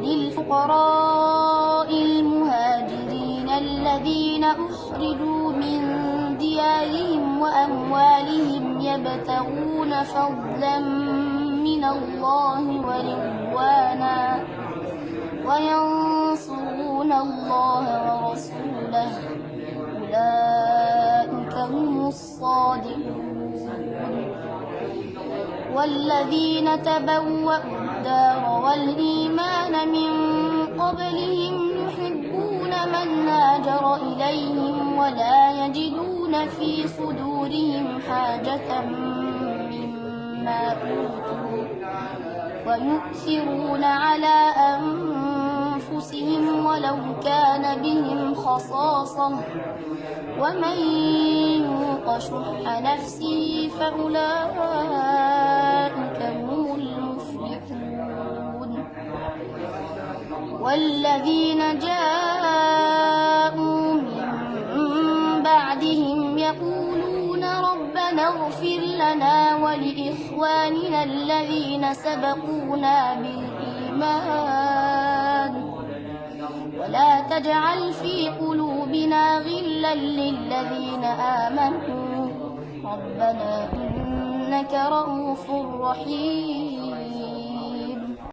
للفقراء المهاجرين الذين أخرجوا من ديارهم وأموالهم يبتغون فضلا من الله ورضوانا وينصرون الله ورسوله أولئك هم الصادقون. والذين تبوأوا الدار والإيمان من قبلهم يحبون من هاجر إليهم ولا يجدون في صدورهم حاجة مما أوتوا ويؤثرون على أنفسهم ولو كان بهم خصاصة ومن يوق شح نفسه فأولئك هم المفلحون. والذين جاءوا من بعدهم يقولون ربنا اغفر لنا ولإخواننا الذين سبقونا بالإيمان ولا تجعل في قلوبنا غلا للذين آمنوا ربنا إنك رؤوف رحيم.